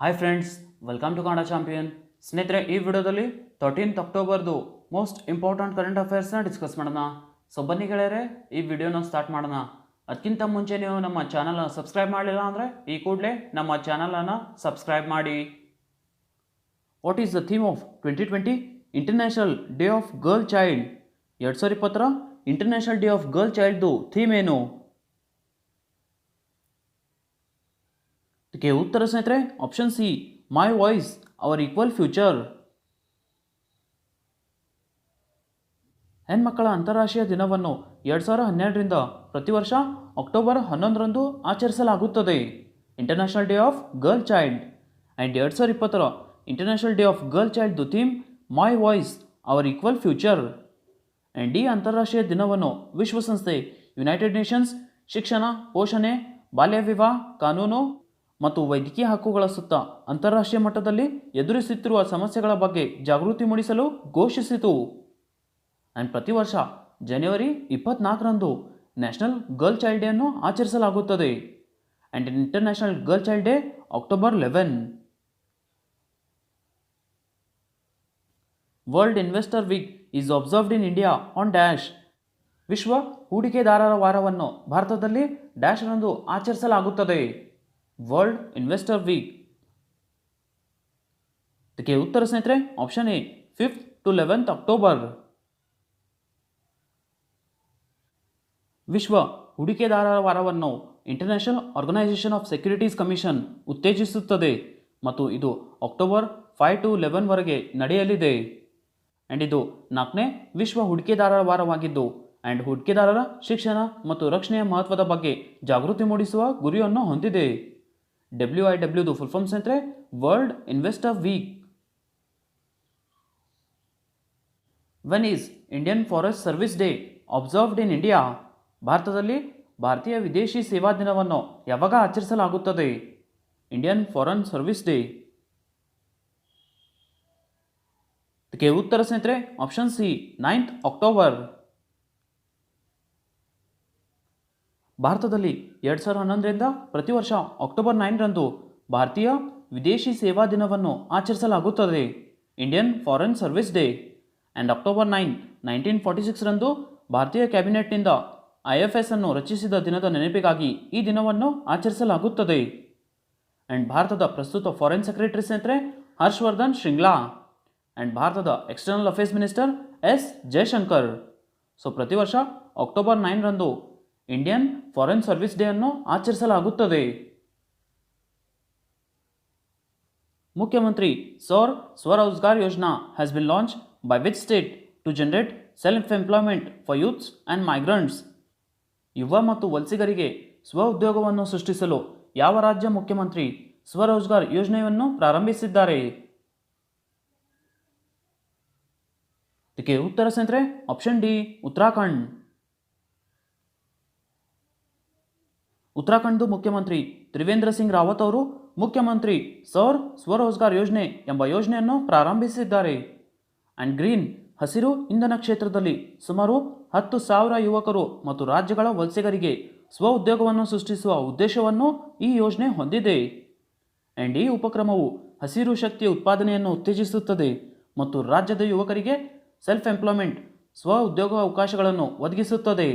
Hi friends, welcome to Kannada champion. ಸ್ನೇಹಿತರೆ, ಈ ವಿಡಿಯೋದಲ್ಲಿ 13th ಅಕ್ಟೋಬರ್ದು ಮೋಸ್ಟ್ ಇಂಪಾರ್ಟೆಂಟ್ ಕರೆಂಟ್ ಅಫೇರ್ಸ್ನ ಡಿಸ್ಕಸ್ ಮಾಡೋಣ. ಸೊ ಬನ್ನಿ ಗೆಳೆಯರೆ, ಈ ವಿಡಿಯೋನ ಸ್ಟಾರ್ಟ್ ಮಾಡೋಣ. ಅದಕ್ಕಿಂತ ಮುಂಚೆ ನೀವು ನಮ್ಮ ಚಾನಲ್ನ ಸಬ್ಸ್ಕ್ರೈಬ್ ಮಾಡಲಿಲ್ಲ ಅಂದರೆ ಈ ಕೂಡಲೇ ನಮ್ಮ ಚಾನಲನ್ನು ಸಬ್ಸ್ಕ್ರೈಬ್ ಮಾಡಿ. What is the theme of 2020 international day of girl child? 2020 international day of girl ಚೈಲ್ಡ್ದು ಥೀಮ್ ಏನು? ಇದಕ್ಕೆ ಉತ್ತರ ಸ್ನೇಹಿತರೆ option C, my voice our equal future. ಹೆಣ್ಮಕ್ಕಳ ಅಂತಾರಾಷ್ಟ್ರೀಯ ದಿನವನ್ನು 2012ರಿಂದ ಪ್ರತಿ ವರ್ಷ ಅಕ್ಟೋಬರ್ 11ರಂದು ಆಚರಿಸಲಾಗುತ್ತದೆ. International day of girl child. And 2020 international day of girl ಚೈಲ್ಡ್ದು theme my voice our equal future. And ಈ ಅಂತಾರಾಷ್ಟ್ರೀಯ ದಿನವನ್ನು ವಿಶ್ವಸಂಸ್ಥೆ, ಯುನೈಟೆಡ್ ನೇಷನ್ಸ್ ಶಿಕ್ಷಣ, ಪೋಷಣೆ, ಬಾಲ್ಯ ವಿವಾಹ, ಕಾನೂನು ಮತ್ತು ವೈದ್ಯಕೀಯ ಹಕ್ಕುಗಳ ಸುತ್ತ ಅಂತಾರಾಷ್ಟ್ರೀಯ ಮಟ್ಟದಲ್ಲಿ ಎದುರಿಸುತ್ತಿರುವ ಸಮಸ್ಯೆಗಳ ಬಗ್ಗೆ ಜಾಗೃತಿ ಮೂಡಿಸಲು ಘೋಷಿಸಿತು. ಆ್ಯಂಡ್ ಪ್ರತಿ ವರ್ಷ ಜನವರಿ 24ರಂದು ನ್ಯಾಷನಲ್ ಗರ್ಲ್ ಚೈಲ್ಡ್ ಡೇ ಅನ್ನು ಆಚರಿಸಲಾಗುತ್ತದೆ. And international girl child day October 11. World investor week is observed in India on dash. ವಿಶ್ವ ಹೂಡಿಕೆದಾರರ ವಾರವನ್ನು ಭಾರತದಲ್ಲಿ ಡ್ಯಾಶ್ ರಂದು ಆಚರಿಸಲಾಗುತ್ತದೆ. World investor week. ಇದಕ್ಕೆ ಉತ್ತರ ಸ್ನೇಹಿತರೆ option A, 5th to 11th October. ವಿಶ್ವ ಹೂಡಿಕೆದಾರರ ವಾರವನ್ನು international organisation of securities commission ಉತ್ತೇಜಿಸುತ್ತದೆ ಮತ್ತು ಇದು ಅಕ್ಟೋಬರ್ 5 to 11 ವರೆಗೆ ನಡೆಯಲಿದೆ. ಆ್ಯಂಡ್ ಇದು 4ನೇ ವಿಶ್ವ ಹೂಡಿಕೆದಾರರ ವಾರವಾಗಿದ್ದು ಆ್ಯಂಡ್ ಹೂಡಿಕೆದಾರರ ಶಿಕ್ಷಣ ಮತ್ತು ರಕ್ಷಣೆಯ ಮಹತ್ವದ ಬಗ್ಗೆ ಜಾಗೃತಿ ಮೂಡಿಸುವ ಗುರಿಯನ್ನು ಹೊಂದಿದೆ. WIWದು ಫುಲ್ ಫಾರ್ಮ್ ಸ್ನೇಹಿತರೆ world investor week. When is Indian forest service day observed in India? ಭಾರತದಲ್ಲಿ ಭಾರತೀಯ ವಿದೇಶಿ ಸೇವಾ ದಿನವನ್ನು ಯಾವಾಗ ಆಚರಿಸಲಾಗುತ್ತದೆ? Indian foreign service day. ಇದಕ್ಕೆ ಉತ್ತರ ಸ್ನೇಹಿತರೆ ಆಪ್ಷನ್ ಸಿ, 9th ಅಕ್ಟೋಬರ್. ಭಾರತದಲ್ಲಿ 2011ರಿಂದ ಪ್ರತಿ ವರ್ಷ ಅಕ್ಟೋಬರ್ 9ರಂದು ಭಾರತೀಯ ವಿದೇಶಿ ಸೇವಾ ದಿನವನ್ನು ಆಚರಿಸಲಾಗುತ್ತದೆ. Indian foreign service day. And October 9, 1946ರಂದು ಭಾರತೀಯ ಕ್ಯಾಬಿನೆಟ್ನಿಂದ IFS ಅನ್ನು ರಚಿಸಿದ ದಿನದ ನೆನಪಿಗಾಗಿ ಈ ದಿನವನ್ನು ಆಚರಿಸಲಾಗುತ್ತದೆ. ಆ್ಯಂಡ್ ಭಾರತದ ಪ್ರಸ್ತುತ ಫಾರೆನ್ ಸೆಕ್ರೆಟರಿ ಸ್ನೇಹಿತರೆ ಹರ್ಷವರ್ಧನ್ ಶ್ರಿಂಗ್ಲಾ. ಆ್ಯಂಡ್ ಭಾರತದ external affairs minister S Jaishankar. So ಪ್ರತಿ ವರ್ಷ ಅಕ್ಟೋಬರ್ 9ರಂದು ಇಂಡಿಯನ್ ಫಾರೆನ್ ಸರ್ವಿಸ್ ಡೇ ಅನ್ನು ಆಚರಿಸಲಾಗುತ್ತದೆ. Mukhyamantri Saur Swarozgar Yojana has been launch by which state to generate self employment for youths and migrants? ಯುವ ಮತ್ತು ವಲಸಿಗರಿಗೆ ಸ್ವ ಉದ್ಯೋಗವನ್ನು ಸೃಷ್ಟಿಸಲು ಯಾವ ರಾಜ್ಯ ಮುಖ್ಯಮಂತ್ರಿ ಸ್ವರೋಜ್ಗಾರ್ ಯೋಜನೆಯನ್ನು ಪ್ರಾರಂಭಿಸಿದ್ದಾರೆ? ಇದಕ್ಕೆ ಉತ್ತರ ಸ್ನೇಹಿತರೆ ಆಪ್ಷನ್ ಡಿ, ಉತ್ತರಾಖಂಡ್. ಉತ್ತರಾಖಂಡದ ಮುಖ್ಯಮಂತ್ರಿ ತ್ರಿವೇಂದ್ರ ಸಿಂಗ್ ರಾವತ್ ಅವರು ಮುಖ್ಯಮಂತ್ರಿ ಸೌರ್ ಸ್ವರೋಜ್ಗಾರ್ ಯೋಜನೆ ಎಂಬ ಯೋಜನೆಯನ್ನು ಪ್ರಾರಂಭಿಸಿದ್ದಾರೆ. ಆ್ಯಂಡ್ ಗ್ರೀನ್ ಹಸಿರು ಇಂಧನ ಕ್ಷೇತ್ರದಲ್ಲಿ ಸುಮಾರು 10,000 ಯುವಕರು ಮತ್ತು ರಾಜ್ಯಗಳ ವಲಸಿಗರಿಗೆ ಸ್ವ ಉದ್ಯೋಗವನ್ನು ಸೃಷ್ಟಿಸುವ ಉದ್ದೇಶವನ್ನು ಈ ಯೋಜನೆ ಹೊಂದಿದೆ. ಆ್ಯಂಡ್ ಈ ಉಪಕ್ರಮವು ಹಸಿರು ಶಕ್ತಿಯ ಉತ್ಪಾದನೆಯನ್ನು ಉತ್ತೇಜಿಸುತ್ತದೆ ಮತ್ತು ರಾಜ್ಯದ ಯುವಕರಿಗೆ ಸೆಲ್ಫ್ ಎಂಪ್ಲಾಯ್ಮೆಂಟ್ ಸ್ವ ಉದ್ಯೋಗ ಅವಕಾಶಗಳನ್ನು ಒದಗಿಸುತ್ತದೆ.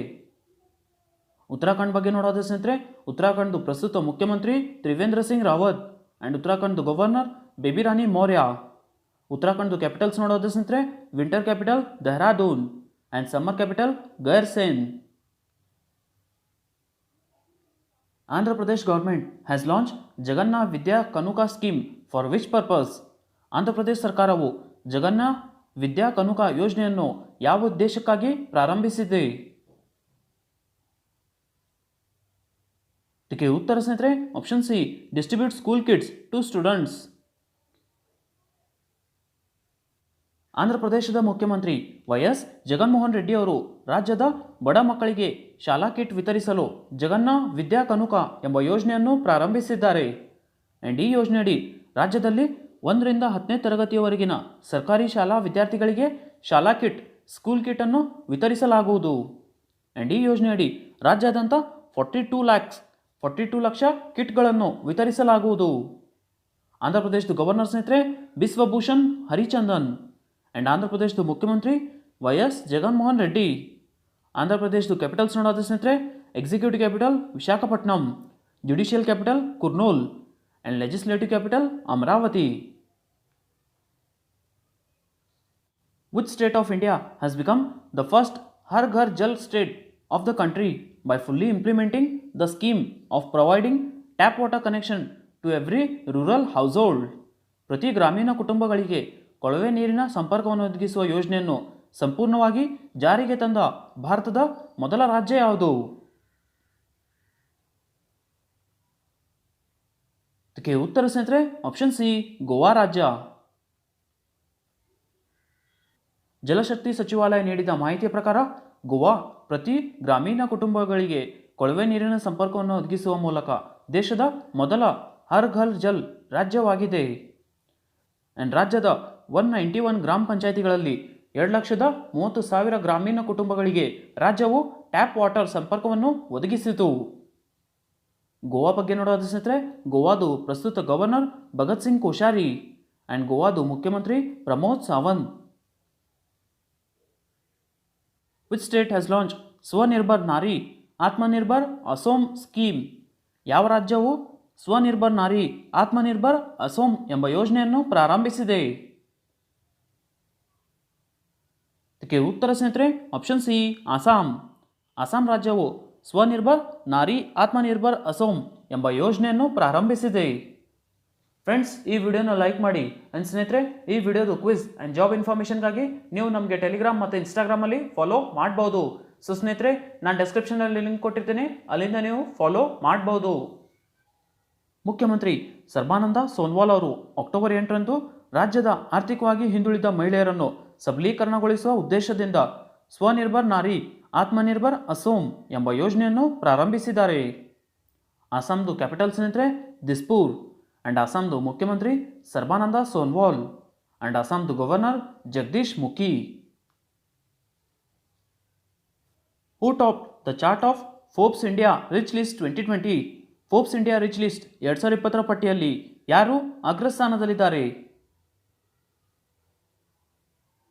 ಉತ್ತರಾಖಂಡ್ ಬಗ್ಗೆ ನೋಡೋದು ಸ್ನೇಹಿತರೆ, ಉತ್ತರಾಖಂಡದ ಪ್ರಸ್ತುತ ಮುಖ್ಯಮಂತ್ರಿ ತ್ರಿವೇಂದ್ರ ಸಿಂಗ್ ರಾವತ್ ಆ್ಯಂಡ್ ಉತ್ತರಾಖಂಡದ ಗವರ್ನರ್ ಬೇಬಿ ರಾಣಿ ಮೌರ್ಯ. ಉತ್ತರಾಖಂಡದ ಕ್ಯಾಪಿಟಲ್ಸ್ ನೋಡೋದು ಸ್ನೇಹಿತರೆ winter capital Dehradun and summer capital Gairsain. Andhra Pradesh government has launch Jagannath Vidya Kanuka scheme for which purpose? Andhra Pradesh ಸರ್ಕಾರವು ಜಗನ್ನಾಥ್ ವಿದ್ಯಾ ಕನುಕಾ ಯೋಜನೆಯನ್ನು ಯಾವ ಉದ್ದೇಶಕ್ಕಾಗಿ ಪ್ರಾರಂಭಿಸಿದೆ? ಇದಕ್ಕೆ ಉತ್ತರ ಸ್ನೇಹಿತರೆ option C, distribute school kits to students. Andhra ಪ್ರದೇಶದ ಮುಖ್ಯಮಂತ್ರಿ YS ಜಗನ್ಮೋಹನ್ ರೆಡ್ಡಿ ಅವರು ರಾಜ್ಯದ ಬಡ ಮಕ್ಕಳಿಗೆ ಶಾಲಾ ಕಿಟ್ ವಿತರಿಸಲು ಜಗನ್ನಾಥ್ ವಿದ್ಯಾ ಕನುಕಾ ಎಂಬ ಯೋಜನೆಯನ್ನು ಪ್ರಾರಂಭಿಸಿದ್ದಾರೆ. ಆ್ಯಂಡ್ ಈ ಯೋಜನೆಯಡಿ ರಾಜ್ಯದಲ್ಲಿ 1ರಿಂದ 10ನೇ ತರಗತಿಯವರೆಗಿನ ಸರ್ಕಾರಿ ಶಾಲಾ ವಿದ್ಯಾರ್ಥಿಗಳಿಗೆ ಶಾಲಾ ಕಿಟ್, ಸ್ಕೂಲ್ ಕಿಟ್ ಅನ್ನು ವಿತರಿಸಲಾಗುವುದು. ಆ್ಯಂಡ್ ಈ ಯೋಜನೆಯಡಿ ರಾಜ್ಯಾದ್ಯಂತ 42 ಲಕ್ಷ ಕಿಟ್ಗಳನ್ನು ವಿತರಿಸಲಾಗುವುದು. ಆಂಧ್ರ ಪ್ರದೇಶದ ಗವರ್ನರ್ ಸ್ನೇಹಿತರೆ ಬಿಸ್ವಭೂಷಣ್ ಹರಿಚಂದನ್. ಆ್ಯಂಡ್ ಆಂಧ್ರ ಪ್ರದೇಶದ ಮುಖ್ಯಮಂತ್ರಿ ವೈಎಸ್ ಜಗನ್ಮೋಹನ್ ರೆಡ್ಡಿ. ಆಂಧ್ರ ಪ್ರದೇಶದ ಕ್ಯಾಪಿಟಲ್ಸ್ ನೋಡೋದು ಸ್ನೇಹಿತರೆ executive capital Visakhapatnam, judicial capital Kurnool and legislative capital Amaravati. Which state of India has become the first Har Ghar Jal state of the country by fully implementing the scheme of providing tap water connection to every rural household? ಪ್ರತಿ ಗ್ರಾಮೀಣ ಕುಟುಂಬಗಳಿಗೆ ಕೊಳವೆ ನೀರಿನ ಸಂಪರ್ಕವನ್ನು ಒದಗಿಸುವ ಯೋಜನೆಯನ್ನು ಸಂಪೂರ್ಣವಾಗಿ ಜಾರಿಗೆ ತಂದ ಭಾರತದ ಮೊದಲ ರಾಜ್ಯ ಯಾವುದು? ಇದಕ್ಕೆ ಉತ್ತರ ಸ್ನೇಹಿತರೆ ಆಪ್ಷನ್ ಸಿ ಗೋವಾ ರಾಜ್ಯ. ಜಲಶಕ್ತಿ ಸಚಿವಾಲಯ ನೀಡಿದ ಮಾಹಿತಿಯ ಪ್ರಕಾರ ಗೋವಾ ಪ್ರತಿ ಗ್ರಾಮೀಣ ಕುಟುಂಬಗಳಿಗೆ ಕೊಳವೆ ನೀರಿನ ಸಂಪರ್ಕವನ್ನು ಒದಗಿಸುವ ಮೂಲಕ ದೇಶದ ಮೊದಲ ಹರ್ ಘರ್ ಜಲ್ ರಾಜ್ಯವಾಗಿದೆ. ಆ್ಯಂಡ್ ರಾಜ್ಯದ 191 ಗ್ರಾಮ ಪಂಚಾಯಿತಿಗಳಲ್ಲಿ 2,30,000 ಗ್ರಾಮೀಣ ಕುಟುಂಬಗಳಿಗೆ ರಾಜ್ಯವು ಟ್ಯಾಪ್ ವಾಟರ್ ಸಂಪರ್ಕವನ್ನು ಒದಗಿಸಿತು. ಗೋವಾ ಬಗ್ಗೆ ನೋಡೋದು ಸ್ನೇಹಿತರೆ ಗೋವಾದು ಪ್ರಸ್ತುತ ಗವರ್ನರ್ ಭಗತ್ ಸಿಂಗ್ ಕೋಶ್ಯಾರಿ ಆ್ಯಂಡ್ ಗೋವಾದು ಮುಖ್ಯಮಂತ್ರಿ Pramod Sawant. Which state has launched ಸ್ವನಿರ್ಭರ್ ನಾರಿ ಆತ್ಮನಿರ್ಭರ್ ಅಸೋಮ್ ಸ್ಕೀಮ್? ಯಾವ ರಾಜ್ಯವು ಸ್ವನಿರ್ಭರ್ ನಾರಿ ಆತ್ಮನಿರ್ಭರ್ ಅಸೋಮ್ ಎಂಬ ಯೋಜನೆಯನ್ನು ಪ್ರಾರಂಭಿಸಿದೆ? ಇದಕ್ಕೆ ಉತ್ತರ ಸ್ನೇಹಿತರೆ ಆಪ್ಷನ್ ಸಿ ಅಸ್ಸಾಂ. ಅಸ್ಸಾಂ ರಾಜ್ಯವು ಸ್ವನಿರ್ಭರ್ ನಾರಿ ಆತ್ಮನಿರ್ಭರ್ ಅಸೋಮ್ ಎಂಬ ಯೋಜನೆಯನ್ನು ಪ್ರಾರಂಭಿಸಿದೆ. ಫ್ರೆಂಡ್ಸ್, ಈ ವಿಡಿಯೋನ ಲೈಕ್ ಮಾಡಿ. ಆ್ಯಂಡ್ ಸ್ನೇಹಿತರೆ, ಈ ವಿಡಿಯೋದು ಕ್ವಿಜ್ ಆ್ಯಂಡ್ ಜಾಬ್ ಇನ್ಫಾರ್ಮೇಷನ್ಗಾಗಿ ನೀವು ನಮಗೆ ಟೆಲಿಗ್ರಾಮ್ ಮತ್ತು ಇನ್ಸ್ಟಾಗ್ರಾಮಲ್ಲಿ ಫಾಲೋ ಮಾಡ್ಬೋದು. ಸೊ ಸ್ನೇಹಿತರೆ, ನಾನು ಡಿಸ್ಕ್ರಿಪ್ಷನಲ್ಲಿ ಲಿಂಕ್ ಕೊಟ್ಟಿರ್ತೀನಿ, ಅಲ್ಲಿಂದ ನೀವು ಫಾಲೋ ಮಾಡ್ಬೋದು. ಮುಖ್ಯಮಂತ್ರಿ ಸರ್ಬಾನಂದ ಸೋನ್ವಾಲ್ ಅವರು ಅಕ್ಟೋಬರ್ 8ರಂದು ರಾಜ್ಯದ ಆರ್ಥಿಕವಾಗಿ ಹಿಂದುಳಿದ ಮಹಿಳೆಯರನ್ನು ಸಬಲೀಕರಣಗೊಳಿಸುವ ಉದ್ದೇಶದಿಂದ ಸ್ವನಿರ್ಭರ್ ನಾರಿ ಆತ್ಮನಿರ್ಭರ್ ಅಸೋಮ್ ಎಂಬ ಯೋಜನೆಯನ್ನು ಪ್ರಾರಂಭಿಸಿದ್ದಾರೆ. ಅಸ್ಸಾಂದು ಕ್ಯಾಪಿಟಲ್ ಸ್ನೇಹಿತರೆ ದಿಸ್ಪುರ್. ಆ್ಯಂಡ್ ಅಸ್ಸಾಂದು ಮುಖ್ಯಮಂತ್ರಿ ಸರ್ಬಾನಂದ ಸೋನ್ವಾಲ್ ಆ್ಯಂಡ್ ಅಸ್ಸಾಂದು governor Jagdish Mukhi. Who top the chart of Forbes India rich list 2020? Forbes India rich list 2020 ಪಟ್ಟಿಯಲ್ಲಿ ಯಾರು ಅಗ್ರಸ್ಥಾನದಲ್ಲಿದ್ದಾರೆ?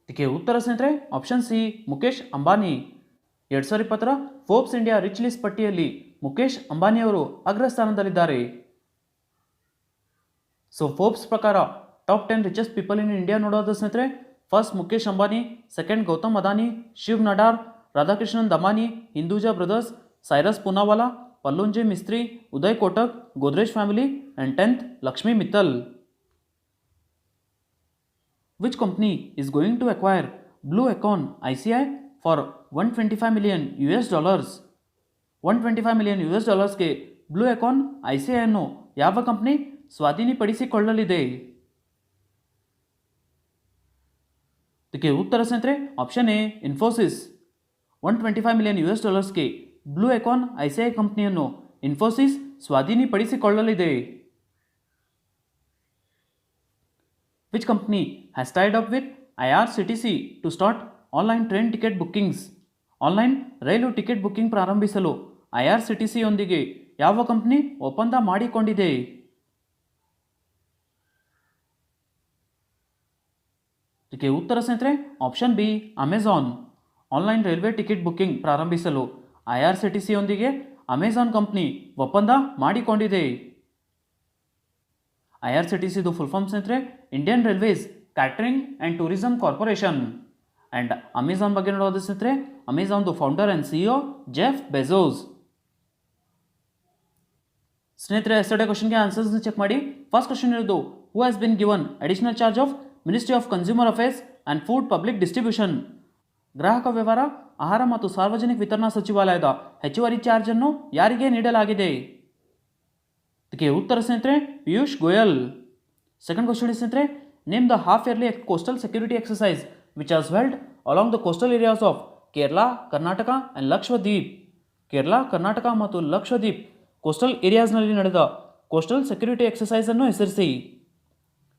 ಇದಕ್ಕೆ ಉತ್ತರ ಸ್ನೇಹಿತರೆ option C Mukesh Ambani. 2020 Forbes India rich list ಪಟ್ಟಿಯಲ್ಲಿ ಮುಖೇಶ್ ಅಂಬಾನಿಯವರು ಅಗ್ರಸ್ಥಾನದಲ್ಲಿದ್ದಾರೆ. ಸೊ ಫೋರ್ಬ್ಸ್ ಪ್ರಕಾರ top 10 richest people in India ನೋಡೋದು ಸ್ನೇಹಿತರೆ first Mukesh Ambani, second Gautam Adani, Shiv Nadar, Radhakrishnan Damani, Hinduja brothers, Cyrus Poonawalla, ಪಲ್ಲುಂಜಿ Mistry, Uday Kotak, Godrej family and 10th Lakshmi Mittal. Which company is going to acquire Blue Acorn ICI for $125 million? $125 million ಗೆ Blue Acorn ICI ಅನ್ನು ಯಾವ company ಸ್ವಾಧೀನಪಡಿಸಿಕೊಳ್ಳಲಿದೆ? ಇದಕ್ಕೆ ಉತ್ತರ ಸ್ನೇಹಿತರೆ ಆಪ್ಷನ್ ಎ ಇನ್ಫೋಸಿಸ್. $125 million ಗೆ ಬ್ಲೂ ಅಕಾನ್ ICI ಕಂಪ್ನಿಯನ್ನು ಇನ್ಫೋಸಿಸ್ ಸ್ವಾಧೀನಪಡಿಸಿಕೊಳ್ಳಲಿದೆ. Which company has tied up with IRCTC to start online train ticket bookings? Online ರೈಲು ಟಿಕೆಟ್ ಬುಕ್ಕಿಂಗ್ ಪ್ರಾರಂಭಿಸಲು IRCTC ಯೊಂದಿಗೆ ಯಾವ ಕಂಪ್ನಿ ಒಪ್ಪಂದ ಮಾಡಿಕೊಂಡಿದೆ? ಇದಕ್ಕೆ ಉತ್ತರ ಸ್ನೇಹಿತರೆ option B Amazon. Online railway ticket booking ಪ್ರಾರಂಭಿಸಲು IRCTC ಯೊಂದಿಗೆ ಅಮೆಜಾನ್ ಕಂಪ್ನಿ ಒಪ್ಪಂದ ಮಾಡಿಕೊಂಡಿದೆ. IRCTCದು ಫುಲ್ ಫಾರ್ಮ್ ಸ್ನೇಹಿತರೆ Indian railways catering and tourism corporation. And Amazon ಬಗ್ಗೆ ನೋಡೋದು ಸ್ನೇಹಿತರೆ ಅಮೆಜಾನ್ದು founder and CEO Jeff Bezos. ಸ್ನೇಹಿತರೆ, ಎಸ್ಟರ್ಡೇ ಕ್ವಶನ್ಗೆ ಆನ್ಸರ್ಸ್ನ ಚೆಕ್ ಮಾಡಿ. ಫಸ್ಟ್ ಕ್ವಶನ್ ಇರೋದು who has been given additional charge of ministry of consumer affairs and food public distribution? ಗ್ರಾಹಕ ವ್ಯವಹಾರ, ಆಹಾರ ಮತ್ತು ಸಾರ್ವಜನಿಕ ವಿತರಣಾ ಸಚಿವಾಲಯದ ಹೆಚ್ಚುವರಿ ಚಾರ್ಜನ್ನು ಯಾರಿಗೆ ನೀಡಲಾಗಿದೆ? ಇದಕ್ಕೆ ಉತ್ತರ ಸ್ನೇಹಿತರೆ ಪಿಯೂಷ್ ಗೋಯಲ್. ಸೆಕೆಂಡ್ ಕ್ವಶನ್ ಸ್ನೇಹಿತರೆ name the half yearly coastal security exercise which was held along the coastal areas of Kerala, Karnataka and Lakshadweep. Kerala, Karnataka ಮತ್ತು ಲಕ್ಷದ್ವೀಪ್ ಕೋಸ್ಟಲ್ ಏರಿಯಾಸ್ನಲ್ಲಿ ನಡೆದ ಕೋಸ್ಟಲ್ ಸೆಕ್ಯೂರಿಟಿ ಎಕ್ಸಸೈಸನ್ನು ಹೆಸರಿಸಿ.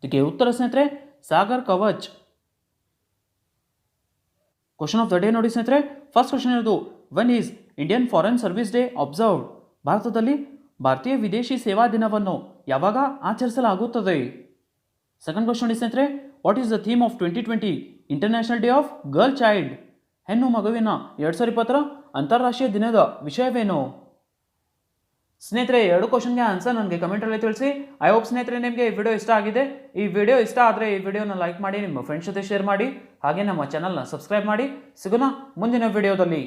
ಇದಕ್ಕೆ ಉತ್ತರ ಸ್ನೇಹಿತರೆ Sagar Kavach. Question of the day ನೋಡಿ ಸ್ನೇಹಿತರೆ ಫಸ್ಟ್ ಕ್ವಶನ್ ಇರೋದು when is Indian foreign service day observed? ಭಾರತದಲ್ಲಿ ಭಾರತೀಯ ವಿದೇಶಿ ಸೇವಾ ದಿನವನ್ನು ಯಾವಾಗ ಆಚರಿಸಲಾಗುತ್ತದೆ? ಸೆಕೆಂಡ್ ಕ್ವಶನ್ ಸ್ನೇಹಿತರೆ, what is the theme of 2020 international day of girl child? ಹೆಣ್ಣು ಮಗುವಿನ 2020 ಅಂತಾರಾಷ್ಟ್ರೀಯ ದಿನದ ವಿಷಯವೇನು? ಸ್ನೇಹಿತರೆ, ಎರಡು ಕ್ವಶನ್ಗೆ ಆನ್ಸರ್ ನನಗೆ ಕಮೆಂಟಲ್ಲಿ ತಿಳಿಸಿ. ಐ ಹೋಪ್ ಸ್ನೇಹಿತರೆ ನಿಮಗೆ ಈ ವಿಡಿಯೋ ಇಷ್ಟ ಆಗಿದೆ. ಈ ವಿಡಿಯೋ ಇಷ್ಟ ಆದರೆ ಈ ವಿಡಿಯೋನ ಲೈಕ್ ಮಾಡಿ, ನಿಮ್ಮ ಫ್ರೆಂಡ್ಸ್ ಜೊತೆ ಶೇರ್ ಮಾಡಿ, ಹಾಗೆ ನಮ್ಮ ಚಾನಲ್ನ ಸಬ್ಸ್ಕ್ರೈಬ್ ಮಾಡಿ. ಸಿಗೋಣ ಮುಂದಿನ ವಿಡಿಯೋದಲ್ಲಿ.